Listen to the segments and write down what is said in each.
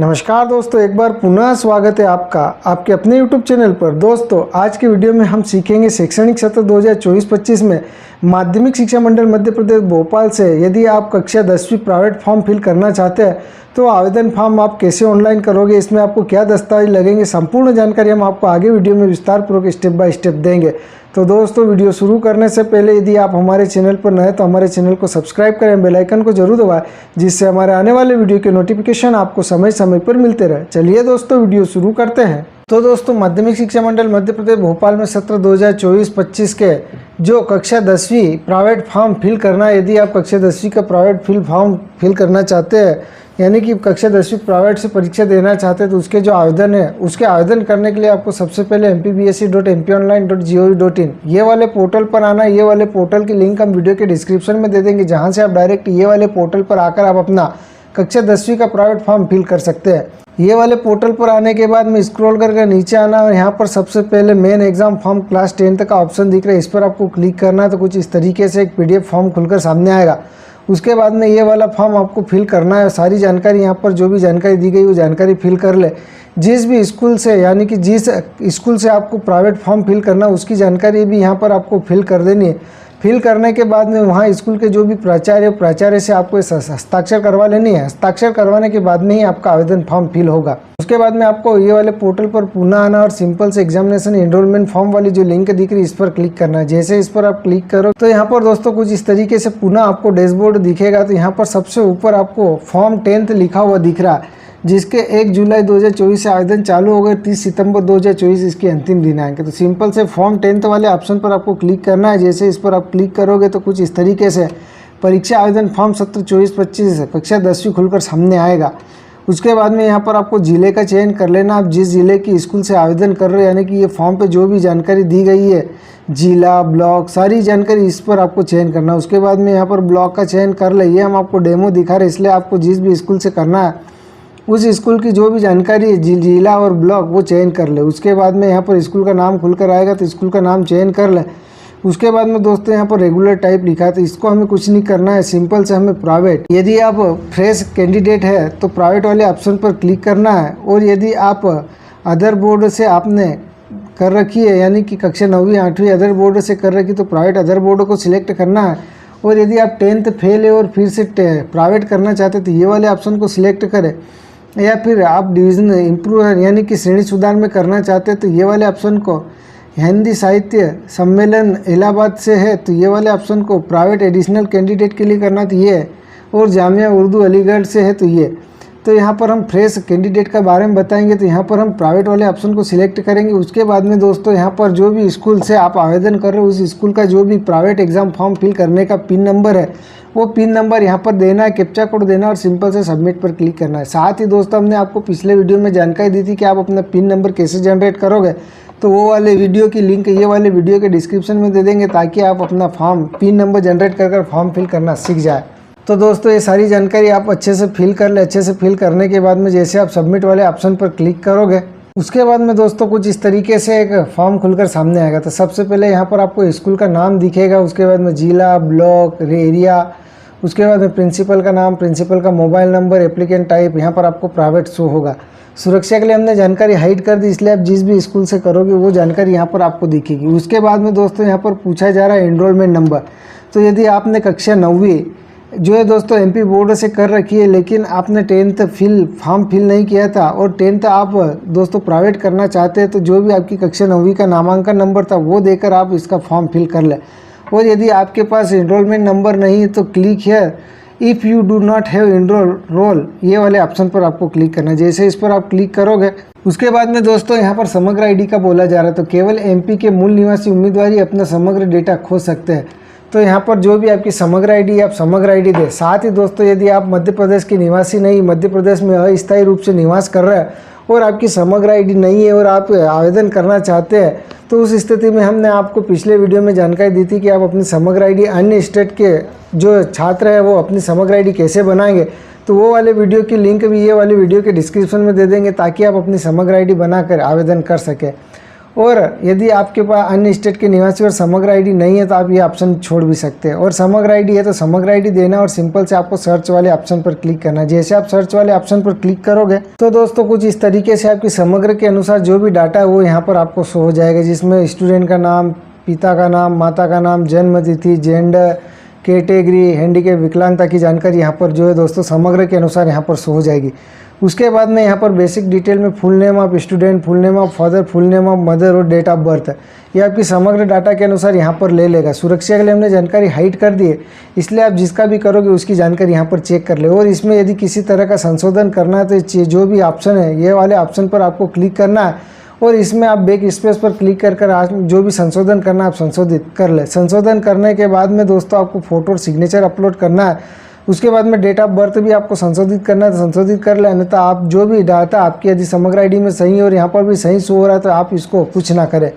नमस्कार दोस्तों, एक बार पुनः स्वागत है आपका आपके अपने YouTube चैनल पर। दोस्तों, आज के वीडियो में हम सीखेंगे शैक्षणिक सत्र 2024-25 में माध्यमिक शिक्षा मंडल मध्य प्रदेश भोपाल से यदि आप कक्षा 10वीं प्राइवेट फॉर्म फिल करना चाहते हैं तो आवेदन फॉर्म आप कैसे ऑनलाइन करोगे, इसमें आपको क्या दस्तावेज लगेंगे, संपूर्ण जानकारी हम आपको आगे वीडियो में विस्तारपूर्वक स्टेप बाय स्टेप देंगे। तो दोस्तों, वीडियो शुरू करने से पहले यदि आप हमारे चैनल पर नए तो हमारे चैनल को सब्सक्राइब करें, बेल आइकन को जरूर दबाएं, जिससे हमारे आने वाले वीडियो के नोटिफिकेशन आपको समय समय पर मिलते रहे। चलिए दोस्तों, वीडियो शुरू करते हैं। तो दोस्तों, माध्यमिक शिक्षा मंडल मध्य प्रदेश भोपाल में सत्र 2024-25 के जो कक्षा 10वीं प्राइवेट फॉर्म फिल करना है, यदि आप कक्षा 10वीं का प्राइवेट फॉर्म फिल करना चाहते हैं, यानी कि कक्षा 10वीं प्राइवेट से परीक्षा देना चाहते हैं, तो उसके जो आवेदन है उसके आवेदन करने के लिए आपको सबसे पहले mpbse.mponline.gov.in ये वाले पोर्टल पर आना है। ये वाले पोर्टल की लिंक हम वीडियो के डिस्क्रिप्शन में दे देंगे, जहां से आप डायरेक्ट ये वाले पोर्टल पर आकर आप अपना कक्षा 10वीं का प्राइवेट फॉर्म फिल कर सकते हैं। ये वाले पोर्टल पर आने के बाद में स्क्रॉल करके नीचे आना और यहाँ पर सबसे पहले main exam form class 10th का ऑप्शन दिख रहा है, इस पर आपको क्लिक करना है। तो कुछ इस तरीके से एक PDF फॉर्म खुलकर सामने आएगा। उसके बाद में ये वाला फॉर्म आपको फिल करना है। सारी जानकारी यहाँ पर जो भी जानकारी दी गई वो जानकारी फिल कर ले। जिस भी स्कूल से, यानी कि जिस स्कूल से आपको प्राइवेट फॉर्म फिल करना है उसकी जानकारी भी यहाँ पर आपको फिल कर देनी है। फिल करने के बाद में वहाँ स्कूल के जो भी प्राचार्य से आपको हस्ताक्षर करवा लेनी है। हस्ताक्षर करवाने के बाद में ही आपका आवेदन फॉर्म फिल होगा। उसके बाद में आपको ये वाले पोर्टल पर पुनः आना और सिंपल से एग्जामिनेशन एनरोलमेंट फॉर्म वाली जो लिंक दिख रही है इस पर क्लिक करना है। जैसे इस पर आप क्लिक करो तो यहाँ पर दोस्तों कुछ इस तरीके से पुनः आपको डैशबोर्ड दिखेगा। तो यहाँ पर सबसे ऊपर आपको फॉर्म 10th लिखा हुआ दिख रहा है, जिसके 1 जुलाई 2024 से आवेदन चालू हो गए। 30 सितंबर 2024 इसकी अंतिम दिनांक है। तो सिंपल से फॉर्म 10th वाले ऑप्शन पर आपको क्लिक करना है। जैसे इस पर आप क्लिक करोगे तो कुछ इस तरीके से परीक्षा आवेदन फॉर्म सत्र 24-25 कक्षा 10वीं खुलकर सामने आएगा। उसके बाद में यहाँ पर आपको ज़िले का चयन कर लेना। आप जिस ज़िले की स्कूल से आवेदन कर रहे हो, यानी कि ये फॉर्म पे जो भी जानकारी दी गई है, जिला, ब्लॉक, सारी जानकारी इस पर आपको चयन करना है। उसके बाद में यहाँ पर ब्लॉक का चयन कर ले। ये हम आपको डेमो दिखा रहे हैं, इसलिए आपको जिस भी स्कूल से करना है उस स्कूल की जो भी जानकारी है, जिला और ब्लॉक, वो चयन कर ले। उसके बाद में यहाँ पर स्कूल का नाम खुलकर आएगा तो स्कूल का नाम चयन कर ले। उसके बाद में दोस्तों यहाँ पर रेगुलर टाइप लिखा है, तो इसको हमें कुछ नहीं करना है, सिंपल से हमें प्राइवेट। यदि आप फ्रेश कैंडिडेट है तो प्राइवेट वाले ऑप्शन पर क्लिक करना है। और यदि आप अदर बोर्ड से आपने कर रखी है, यानी कि कक्षा 9वीं 8वीं अदर बोर्ड से कर रखी, तो प्राइवेट अदर बोर्ड को सिलेक्ट करना है। और यदि आप 10th फेल है और फिर से प्राइवेट करना चाहते तो ये वाले ऑप्शन को सिलेक्ट करें। या फिर आप डिवीज़न इम्प्रूव यानी कि श्रेणी सुधार में करना चाहते हैं तो ये वाले ऑप्शन को, हिंदी साहित्य सम्मेलन इलाहाबाद से है तो ये वाले ऑप्शन को, प्राइवेट एडिशनल कैंडिडेट के लिए करना तो ये है, और जामिया उर्दू अलीगढ़ से है तो ये। तो यहाँ पर हम फ्रेश कैंडिडेट का बारे में बताएंगे, तो यहाँ पर हम प्राइवेट वाले ऑप्शन को सिलेक्ट करेंगे। उसके बाद में दोस्तों यहाँ पर जो भी स्कूल से आप आवेदन कर रहे हो उस स्कूल का जो भी प्राइवेट एग्जाम फॉर्म फिल करने का पिन नंबर है वो पिन नंबर यहाँ पर देना है, कैप्चा कोड देना और सिंपल से सबमिट पर क्लिक करना है। साथ ही दोस्तों हमने आपको पिछले वीडियो में जानकारी दी थी कि आप अपना पिन नंबर कैसे जनरेट करोगे, तो वो वाले वीडियो की लिंक ये वाले वीडियो के डिस्क्रिप्शन में दे देंगे, ताकि आप अपना फॉर्म पिन नंबर जनरेट कर फॉर्म फिल करना सीख जाए। तो दोस्तों ये सारी जानकारी आप अच्छे से फिल कर ले। अच्छे से फिल करने के बाद में जैसे आप सबमिट वाले ऑप्शन पर क्लिक करोगे उसके बाद में दोस्तों कुछ इस तरीके से एक फॉर्म खुलकर सामने आएगा। तो सबसे पहले यहाँ पर आपको स्कूल का नाम दिखेगा, उसके बाद में जिला, ब्लॉक, एरिया, उसके बाद में प्रिंसिपल का नाम, प्रिंसिपल का मोबाइल नंबर, एप्लीकेंट टाइप, यहाँ पर आपको प्राइवेट शो होगा। सुरक्षा के लिए हमने जानकारी हाइड कर दी, इसलिए आप जिस भी स्कूल से करोगे वो जानकारी यहाँ पर आपको दिखेगी। उसके बाद में दोस्तों यहाँ पर पूछा जा रहा है एनरोलमेंट नंबर। तो यदि आपने कक्षा 9वीं जो है दोस्तों MP बोर्ड से कर रखी है, लेकिन आपने 10th फॉर्म फिल नहीं किया था और 10th आप दोस्तों प्राइवेट करना चाहते हैं, तो जो भी आपकी कक्षा 9वीं का नामांकन नंबर था वो देकर आप इसका फॉर्म फिल कर लें। और यदि आपके पास एनरोलमेंट नंबर नहीं है तो click here if you do not have enrol, ये वाले ऑप्शन पर आपको क्लिक करना है। जैसे इस पर आप क्लिक करोगे उसके बाद में दोस्तों यहाँ पर समग्र ID का बोला जा रहा है। तो केवल MP के मूल निवासी उम्मीदवार ही अपना समग्र डेटा खोज सकते हैं। तो यहाँ पर जो भी आपकी समग्र ID आप समग्र ID दे। साथ ही दोस्तों यदि आप मध्य प्रदेश के निवासी नहीं, मध्य प्रदेश में अस्थायी रूप से निवास कर रहे हैं और आपकी समग्र ID नहीं है और आप आवेदन करना चाहते हैं, तो उस स्थिति में हमने आपको पिछले वीडियो में जानकारी दी थी कि आप अपनी समग्र ID अन्य स्टेट के जो छात्र हैं वो अपनी समग्र ID कैसे बनाएंगे। तो वो वाले वीडियो की लिंक भी ये वाले वीडियो के डिस्क्रिप्शन में दे देंगे, ताकि आप अपनी समग्र ID बनाकर आवेदन कर सकें। और यदि आपके पास अन्य स्टेट के निवासी और समग्र आईडी नहीं है तो आप ये ऑप्शन छोड़ भी सकते हैं। और समग्र आईडी है तो समग्र आईडी देना और सिंपल से आपको सर्च वाले ऑप्शन पर क्लिक करना है। जैसे आप सर्च वाले ऑप्शन पर क्लिक करोगे तो दोस्तों कुछ इस तरीके से आपकी समग्र के अनुसार जो भी डाटा है वो यहाँ पर आपको शो हो जाएगा, जिसमें स्टूडेंट का नाम, पिता का नाम, माता का नाम, जन्म तिथि, जेंडर, कैटेगरी, हैंडीकैप, विकलांगता की जानकारी यहाँ पर जो है दोस्तों समग्र के अनुसार यहाँ पर शो हो जाएगी। उसके बाद में यहाँ पर बेसिक डिटेल में full name of student, full name of father, full name of mother और डेट ऑफ बर्थ, ये आपकी समग्र डाटा के अनुसार यहाँ पर ले लेगा। सुरक्षा के लिए हमने जानकारी हाइड कर दी है, इसलिए आप जिसका भी करोगे उसकी जानकारी यहाँ पर चेक कर ले। और इसमें यदि किसी तरह का संशोधन करना है तो जो भी ऑप्शन है ये वाले ऑप्शन पर आपको क्लिक करना है और इसमें आप बैक स्पेस पर क्लिक कर जो भी संशोधन करना है आप संशोधित कर ले। संशोधन करने के बाद में दोस्तों आपको फ़ोटो और सिग्नेचर अपलोड करना है। उसके बाद में डेट ऑफ बर्थ भी आपको संशोधित करना है तो संशोधित कर ले, अन्यथा आप जो भी डाटा आपकी यदि समग्र आईडी में सही है और यहाँ पर भी सही शो हो रहा है तो आप इसको कुछ ना करें।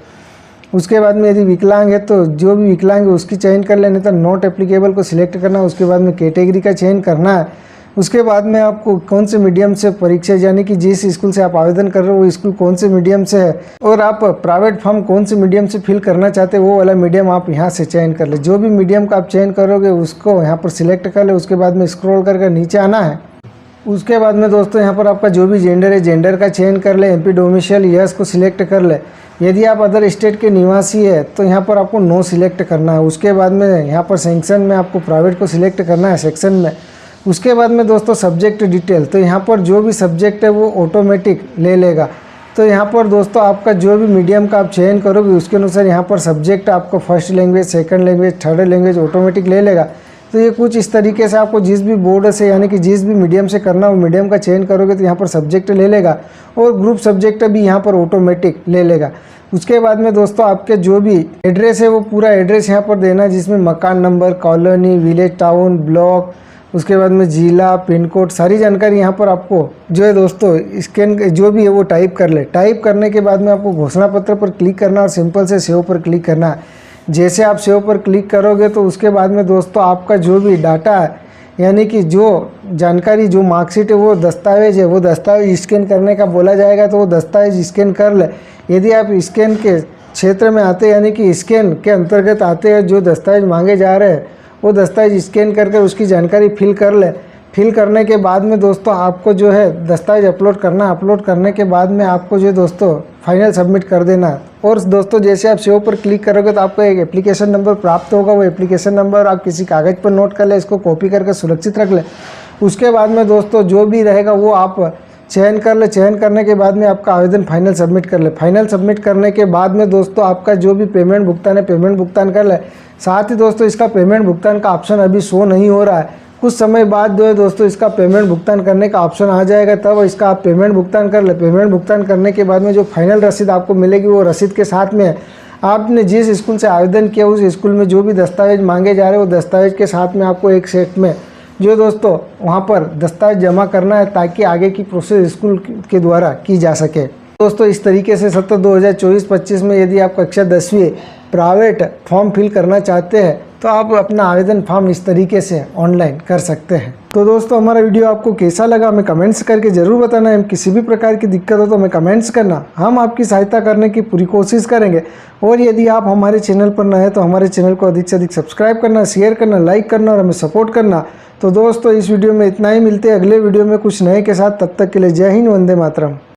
उसके बाद में यदि विकलांग है तो जो भी विकलांग है उसकी चयन कर ले, अन्यथा नॉट एप्लीकेबल को सिलेक्ट करना है। उसके बाद में कैटेगरी का चयन करना है। उसके बाद में आपको कौन से मीडियम से परीक्षा, यानी कि जिस स्कूल से आप आवेदन कर रहे हो वो स्कूल कौन से मीडियम से है और आप प्राइवेट फॉर्म कौन से मीडियम से फिल करना चाहते हैं वो वाला मीडियम आप यहाँ से चयन कर ले। जो भी मीडियम का आप चयन करोगे उसको यहाँ पर सिलेक्ट कर ले। उसके बाद में स्क्रॉल करके नीचे आना है। उसके बाद में दोस्तों यहाँ पर आपका जो भी जेंडर है जेंडर का चयन कर ले। एमपी डोमिसाइल यस को सिलेक्ट कर ले। यदि आप अदर स्टेट के निवासी है तो यहाँ पर आपको नो सिलेक्ट करना है। उसके बाद में यहाँ पर सेक्शन में आपको प्राइवेट को सिलेक्ट करना है सेक्शन में। उसके बाद में दोस्तों सब्जेक्ट डिटेल, तो यहाँ पर जो भी सब्जेक्ट है वो ऑटोमेटिक ले लेगा। तो यहाँ पर दोस्तों आपका जो भी मीडियम का आप चयन करोगे उसके अनुसार यहाँ पर सब्जेक्ट आपको first language, second language, third language automatic ले लेगा। तो ये कुछ इस तरीके से आपको जिस भी बोर्ड से यानी कि जिस भी मीडियम से करना हो मीडियम का चयन करोगे तो यहाँ पर सब्जेक्ट ले लेगा और ग्रुप सब्जेक्ट भी यहाँ पर ऑटोमेटिक ले लेगा। उसके बाद में दोस्तों आपके जो भी एड्रेस है वो पूरा एड्रेस यहाँ पर देना है, जिसमें मकान number, colony, village, town, block, उसके बाद में जिला, पिन कोड, सारी जानकारी यहाँ पर आपको जो है दोस्तों स्कैन जो भी है वो टाइप कर ले। टाइप करने के बाद में आपको घोषणा पत्र पर क्लिक करना और सिंपल से सेव पर क्लिक करना है। जैसे आप सेव पर क्लिक करोगे तो उसके बाद में दोस्तों आपका जो भी डाटा है यानी कि जो जानकारी, जो मार्कशीट है, वो दस्तावेज है, वो दस्तावेज स्कैन करने का बोला जाएगा तो वो दस्तावेज स्कैन कर ले। यदि आप स्कैन के क्षेत्र में आते यानी कि स्कैन के अंतर्गत आते हैं, जो दस्तावेज मांगे जा रहे हैं वो दस्तावेज स्कैन करके उसकी जानकारी फिल कर ले। फिल करने के बाद में दोस्तों आपको जो है दस्तावेज अपलोड करना। अपलोड करने के बाद में आपको जो है दोस्तों फाइनल सबमिट कर देना। और दोस्तों जैसे आप सेव पर क्लिक करोगे तो आपको एक एप्लीकेशन नंबर प्राप्त होगा। वो एप्लीकेशन नंबर आप किसी कागज़ पर नोट कर ले, इसको कॉपी करके सुरक्षित रख ले। उसके बाद में दोस्तों जो भी रहेगा वो आप चयन कर ले। चयन करने के बाद में आपका आवेदन फाइनल सबमिट कर ले। फाइनल सबमिट करने के बाद में दोस्तों आपका जो भी पेमेंट भुगतान है पेमेंट भुगतान कर ले। साथ ही दोस्तों इसका पेमेंट भुगतान का ऑप्शन अभी शो नहीं हो रहा है, कुछ समय बाद जो है दोस्तों इसका पेमेंट भुगतान करने का ऑप्शन आ जाएगा, तब इसका आप पेमेंट भुगतान कर ले। पेमेंट भुगतान करने के बाद में जो फाइनल रसीद आपको मिलेगी वो रसीद के साथ में आपने जिस स्कूल से आवेदन किया उस स्कूल में जो भी दस्तावेज मांगे जा रहे हैं वो दस्तावेज के साथ में आपको एक सेट में जो दोस्तों वहाँ पर दस्तावेज जमा करना है ताकि आगे की प्रोसेस स्कूल के द्वारा की जा सके। दोस्तों इस तरीके से सत्र 2024-25 में यदि आप कक्षा 10वीं प्राइवेट फॉर्म फिल करना चाहते हैं तो आप अपना आवेदन फॉर्म इस तरीके से ऑनलाइन कर सकते हैं। तो दोस्तों हमारा वीडियो आपको कैसा लगा हमें कमेंट्स करके ज़रूर बताना। हम किसी भी प्रकार की दिक्कत हो तो हमें कमेंट्स करना, हम आपकी सहायता करने की पूरी कोशिश करेंगे। और यदि आप हमारे चैनल पर नए हैं तो हमारे चैनल को अधिक से अधिक सब्सक्राइब करना, शेयर करना, लाइक करना और हमें सपोर्ट करना। तो दोस्तों इस वीडियो में इतना ही, मिलते हैं अगले वीडियो में कुछ नए के साथ। तब तक के लिए जय हिंद, वंदे मातरम।